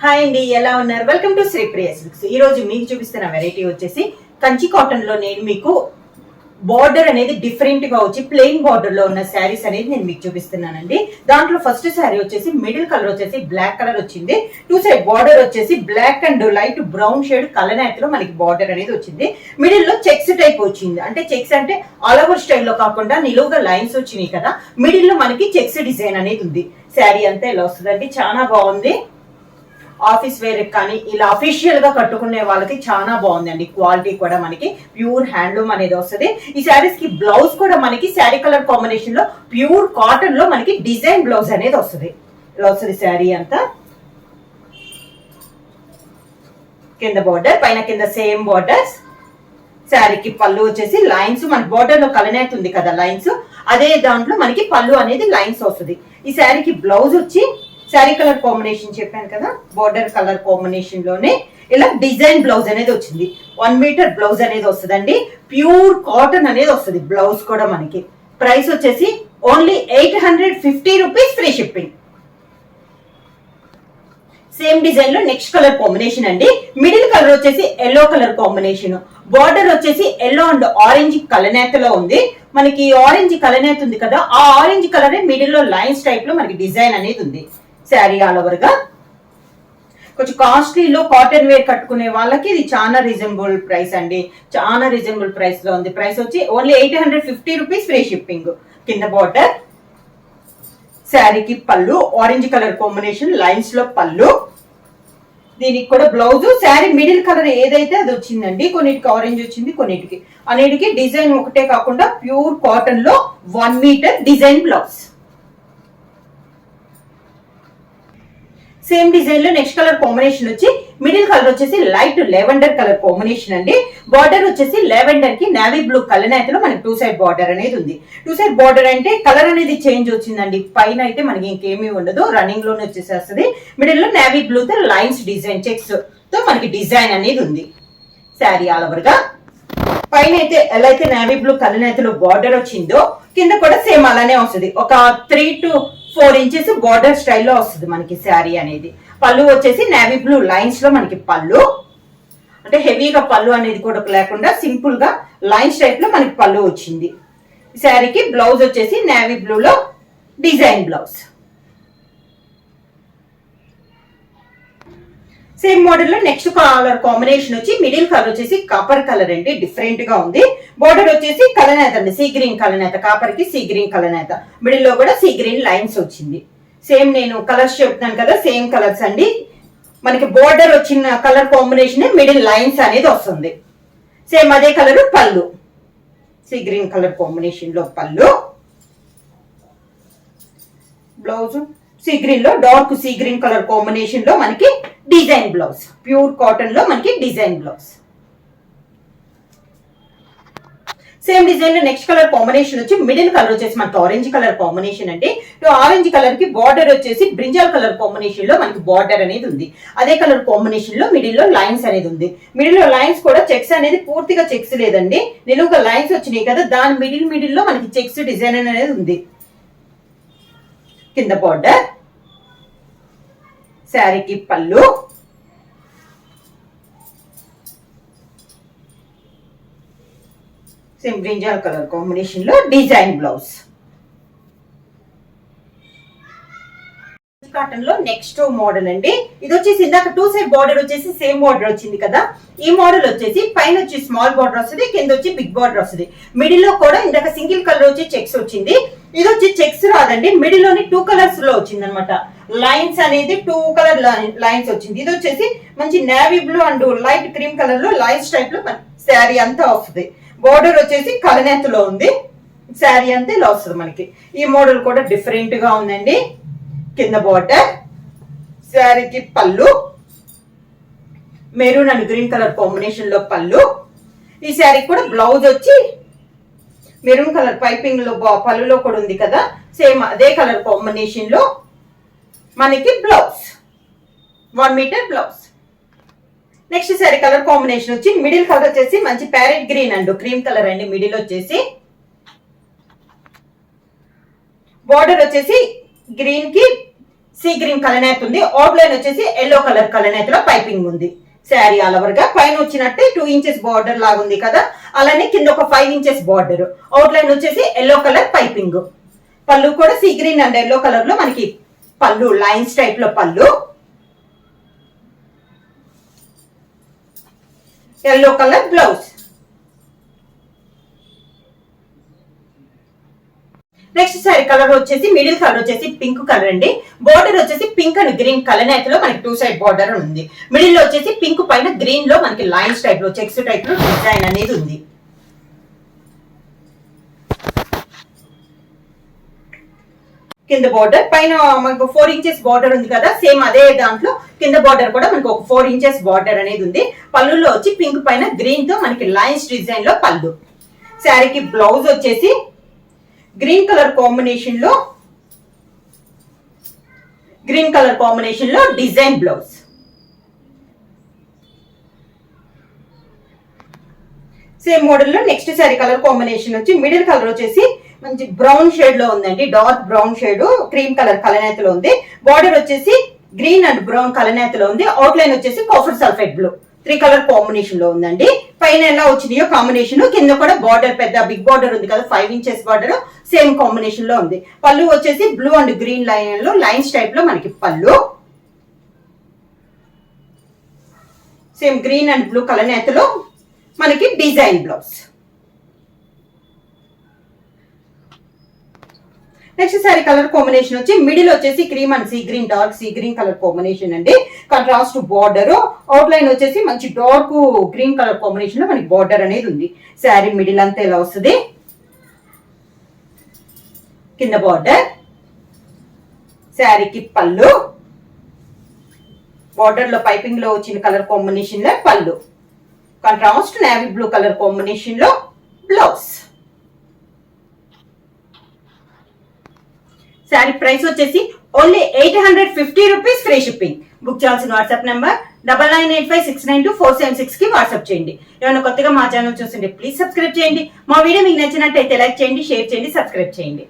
Hi అండి, ఎలా ఉన్నారు? Welcome to Sri Priya silks. ఈ రోజు మీకు చూపిస్తున్న వెరైటీ వచ్చేసి కంచి కాటన్ లో నేను మీకు బార్డర్ అనేది డిఫరెంట్ గా వచ్చి ప్లెయిన్ బార్డర్ లో ఉన్న శారీస్ అనేది నేను మీకు చూపిస్తున్నానండి. దాంట్లో ఫస్ట్ శారీ వచ్చేసి మిడిల్ కలర్ వచ్చేసి బ్లాక్ కలర్ వచ్చింది. టూ సైడ్ బార్డర్ వచ్చేసి black and light brown shade colour లో మనకి బార్డర్ అనేది వచ్చింది. మిడిల్ లో చెక్స్ టైప్ వచ్చింది. అంటే చెక్స్ అంటే ఆల్ ఓవర్ స్టైల్లో కాకుండా నిలువుగా లైన్స్ వచ్చినాయి కదా, మిడిల్ లో మనకి చెక్స్ డిజైన్ అనేది ఉంది. శారీ అంతా ఇలా వస్తుందండి, చాలా బాగుంది. ఆఫీస్ వేర్ కానీ ఇలా అఫీషియల్ గా కట్టుకునే వాళ్ళకి చాలా బాగుందండి. క్వాలిటీ కూడా మనకి ప్యూర్ హ్యాండ్లూమ్ అనేది వస్తుంది. ఈ శారీస్ కి బ్లౌజ్ కూడా మనకి శారీ కలర్ కాంబినేషన్ లో ప్యూర్ కాటన్ లో మనకి డిజైన్ బ్లౌజ్ అనేది వస్తుంది. ఇలా వస్తుంది శారీ అంతా. కింద బార్డర్, పైన కింద సేమ్ బార్డర్స్. శారీకి పళ్ళు వచ్చేసి లైన్స్, మన బార్డర్ లో కలనేత ఉంది కదా లైన్స్, అదే దాంట్లో మనకి పళ్ళు అనేది లైన్స్ వస్తుంది. ఈ శారీకి బ్లౌజ్ వచ్చి శారీ కలర్ కాంబినేషన్ చెప్పాను కదా, బార్డర్ కలర్ కాంబినేషన్ లోనే ఇలా డిజైన్ బ్లౌజ్ అనేది వచ్చింది. 1 మీటర్ బ్లౌజ్ అనేది వస్తుందండి. ప్యూర్ కాటన్ అనేది వస్తుంది. బ్లౌజ్ కూడా మనకి ప్రైస్ వచ్చేసి only 850 rupees, free shipping. Same design లో నెక్స్ట్ కలర్ కాంబినేషన్ అండి. మిడిల్ కలర్ వచ్చేసి ఎల్లో కలర్ కాంబినేషన్, బార్డర్ వచ్చేసి ఎల్లో అండ్ ఆరెంజ్ కలనేతలో ఉంది. మనకి ఆరెంజ్ కలనేత ఉంది కదా, ఆ ఆరెంజ్ కలర్ మిడిల్ లో లైన్స్ టైప్ లో మనకి డిజైన్ అనేది ఉంది. శారీ ఆల్ ఓవర్ గా కొంచెం కాస్ట్లీలో కాటన్ వేర్ కట్టుకునే వాళ్ళకి ఇది చాలా రీజనబుల్ ప్రైస్ అండి. చాలా రీజనబుల్ ప్రైస్ లో ఉంది. ప్రైస్ వచ్చి ఓన్లీ 850 రూపీస్, ఫ్రీ షిప్పింగ్. కింద బార్డర్, శారీకి పళ్ళు ఆరెంజ్ కలర్ కాంబినేషన్ లైన్స్ లో పళ్ళు. దీనికి కూడా బ్లౌజ్ శారీ మిడిల్ కలర్ ఏదైతే అది వచ్చిందండి. కొన్నిటికి ఆరెంజ్ వచ్చింది, కొన్నిటికి అన్నిటికి డిజైన్ ఒకటే కాకుండా ప్యూర్ కాటన్ లో 1 metre design blouse. Same design లో నెక్స్ట్ కలర్ కాంబినేషన్ వచ్చి మిడిల్ కలర్ వచ్చేసి లైట్ లెవెండర్ కలర్ కాంబినేషన్ అండి. బార్డర్ వచ్చేసి లెవెండర్ కి నావీ బ్లూ కలనేతలో మనకి 2 సైడ్ బార్డర్ అనేది ఉంది. 2 సైడ్ బార్డర్ అంటే కలర్ అనేది చేంజ్ వచ్చిందండి. పైన అయితే మనకి ఇంకేమీ ఉండదు, రన్నింగ్ లోనే వచ్చేసేస్తుంది. మిడిల్ లో నావీ బ్లూ తో లైన్స్ డిజైన్ చెక్స్ తో మనకి డిజైన్ అనేది ఉంది. శారీ ఆల్ ఓవర్ గా పైన అయితే ఎలా అయితే నావీ బ్లూ కలనేతలో బార్డర్ వచ్చిందో కింద కూడా సేమ్ అలానే వస్తుంది. ఒక 3 to 4 ఇంచెస్ బార్డర్ స్టైల్లో వస్తుంది మనకి శారీ అనేది. పళ్ళు వచ్చేసి నావీ బ్లూ లైన్స్ లో మనకి పళ్ళు, అంటే హెవీగా పళ్ళు అనేది కూడా లేకుండా సింపుల్ గా లైన్స్ టైప్ లో మనకి పళ్ళు వచ్చింది. శారీకి బ్లౌజ్ వచ్చేసి నావీ బ్లూ లో డిజైన్ బ్లౌజ్. సేమ్ మోడల్ లో నెక్స్ట్ కలర్ కాంబినేషన్ వచ్చి మిడిల్ కలర్ వచ్చేసి కాపర్ కలర్ అండి, డిఫరెంట్ గా ఉంది. బోర్డర్ వచ్చేసి కలనేత అండి, సీ గ్రీన్ కలనేత, కాపర్ కి సీ గ్రీన్ కలనేత, మిడిల్ లో కూడా సీ గ్రీన్ లైన్స్ వచ్చింది. సేమ్ నేను కలర్స్ చెప్తున్నాను కదా, సేమ్ కలర్స్ అండి. మనకి బోర్డర్ వచ్చిన కలర్ కాంబినేషన్ మిడిల్ లైన్స్ అనేది వస్తుంది. సేమ్ అదే కలర్ పళ్ళు, సీ గ్రీన్ కలర్ కాంబినేషన్ లో పళ్ళు. బ్లౌజ్ సీ గ్రీన్ లో dark sea green colour combination లో మనకి డిజైన్ బ్లౌజ్, ప్యూర్ కాటన్ లో మనకి డిజైన్ బ్లౌజ్. సేమ్ డిజైన్ లో నెక్స్ట్ కలర్ కాంబినేషన్ వచ్చి మిడిల్ కలర్ వచ్చేసి మనకి ఆరెంజ్ కలర్ కాంబినేషన్ అంటే ఆరెంజ్ కలర్ కి బార్డర్ వచ్చేసి బ్రింజాల్ కలర్ కాంబినేషన్ లో మనకి బార్డర్ అనేది ఉంది. అదే కలర్ కాంబినేషన్ లో మిడిల్ లో లైన్స్ అనేది ఉంది. మిడిల్ లో లైన్స్ కూడా చెక్స్ అనేది పూర్తిగా చెక్స్ లేదండి, నిలువుగా లైన్స్ వచ్చినాయి కదా, దాని మిడిల్ లో మనకి చెక్స్ డిజైన్ అనేది ఉంది. కింద బార్డర్, శారీకి పళ్ళు, సేమ్ బ్రింజాల్ కలర్ కాంబినేషన్ లో డిజైన్ బ్లౌజ్. కాటన్ లో నెక్స్ట్ మోడల్ అండి. ఇది వచ్చేసి ఇందాక 2 సైడ్ బార్డర్ వచ్చేసి సేమ్ బార్డర్ వచ్చింది కదా, ఈ మోడల్ వచ్చేసి పైన వచ్చి స్మాల్ బార్డర్ వస్తుంది, కింద వచ్చి బిగ్ బార్డర్ వస్తుంది. మిడిల్ లో కూడా ఇందాక సింగిల్ కలర్ వచ్చి చెక్స్ వచ్చింది. ఇది వచ్చి చెక్స్ రాదండి, మిడిల్ లోని 2 కలర్స్ లో వచ్చింది అనమాట. లైన్స్ అనేది 2 కలర్ లైన్స్ వచ్చింది. ఇది వచ్చేసి మంచి navy blue and light cream colour లో లైన్స్ టైప్ లో శారీ అంతా వస్తుంది. బోర్డర్ వచ్చేసి కలనేతలో ఉంది. శారీ అంతా ఇలా వస్తుంది మనకి. ఈ మోడల్ కూడా డిఫరెంట్ గా ఉందండి. కింద బార్డర్, శారీకి పళ్ళు maroon and green colour combination లో పళ్ళు. ఈ శారీ కూడా బ్లౌజ్ వచ్చి మెరూన్ కలర్ పైపింగ్ లో పళ్ళులో కూడా ఉంది కదా, సేమ్ అదే కలర్ కాంబినేషన్ లో మనకి blouse 1 metre blouse. Next sari colour combination వచ్చి మిడిల్ కలర్ వచ్చేసి మంచి parrot green and cream colour అండి. మిడిల్ వచ్చేసి బార్డర్ వచ్చేసి గ్రీన్ కి సీ గ్రీన్ కలనేత ఉంది. అవుట్ లైన్ వచ్చేసి ఎల్లో కలర్ కలనేతలో పైపింగ్ ఉంది. శారీ ఆల్ ఓవర్ గా పైన వచ్చినట్టే 2 ఇంచెస్ బార్డర్ లాగా ఉంది కదా, అలానే కింద ఒక 5 ఇంచెస్ బార్డర్. అవుట్ లైన్ వచ్చేసి ఎల్లో కలర్ పైపింగ్. పళ్ళు కూడా sea green and yellow colour లో మనకి పళ్ళు లైన్స్ టైప్ లో పళ్ళు. Yellow colour blouse. Next sari colour వచ్చేసి మిడిల్ కలర్ వచ్చేసి పింక్ కలర్ అండి. బోర్డర్ వచ్చేసి పింక్ అండ్ గ్రీన్ కలర్ లో మనకి 2 సైడ్ బోర్డర్ ఉంది. మిడిల్ లో వచ్చేసి పింక్ పైన గ్రీన్ లో మనకి లైన్స్ టైప్ లో చెక్స్ టైప్ లో డిజైన్ అనేది ఉంది. కింద బోర్డర్ పైన మనకు 4 ఇంచెస్ బార్డర్ ఉంది కదా, సేమ్ అదే దాంట్లో కింద బార్డర్ కూడా మనకు ఒక 4 ఇంచెస్ బార్డర్ అనేది ఉంది. పళ్ళులో వచ్చి పింక్ పైన గ్రీన్ తో మనకి లైన్స్ డిజైన్ లో పళ్ళు. శారీకి బ్లౌజ్ వచ్చేసి గ్రీన్ కలర్ కాంబినేషన్ లో డిజైన్ బ్లౌజ్. సేమ్ మోడల్ లో నెక్స్ట్ శారీ కలర్ కాంబినేషన్ వచ్చి మిడిల్ కలర్ వచ్చేసి మంచి బ్రౌన్ షేడ్ లో ఉందండి. Dark brown shade cream colour కలనేతలో ఉంది. బార్డర్ వచ్చేసి గ్రీన్ అండ్ బ్రౌన్ కలనేతలో ఉంది. అవుట్ లైన్ వచ్చేసి copper sulphate blue 3 colour combination లో ఉందండి. పైన ఎలా వచ్చినాయో కాంబినేషన్, కింద కూడా బార్డర్ పెద్ద బిగ్ బార్డర్ ఉంది కదా, 5 ఇంచెస్ బార్డర్ సేమ్ కాంబినేషన్ లో ఉంది. పళ్ళు వచ్చేసి బ్లూ అండ్ గ్రీన్ లైన్ లో లైన్స్ టైప్ లో మనకి పళ్ళు. Same green and blue colour నేతలో మనకి design blouse. Next sari colour combination వచ్చి మిడిల్ వచ్చేసి cream and sea green dark sea green colour combination అండి. Contrast border. అవుట్ లైన్ వచ్చేసి మంచి డార్క్ గ్రీన్ కలర్ కాంబినేషన్ లో మనకి బార్డర్ అనేది ఉంది. శారీ మిడిల్ అంతా ఎలా వస్తుంది, కింద బార్డర్. శారీకి పళ్ళు, బార్డర్ లో పైపింగ్ లో వచ్చిన కలర్ కాంబినేషన్ లో పళ్ళు. Contrast navy blue colour combination లో బ్లౌజ్. శారీ ప్రైస్ వచ్చేసి only 850 rupees, free shipping. Book చేయాల్సిన వాట్సాప్ నెంబర్ 9985692476 కి వాట్సాప్ చేయండి. ఏమైనా కొత్తగా మా ఛానల్ చూస్తుంటే ప్లీజ్ సబ్స్క్రైబ్ చేయండి. మా వీడియో మీకు నచ్చినట్టయితే లైక్ చేయండి, షేర్ చేయండి, సబ్స్క్రైబ్ చేయండి.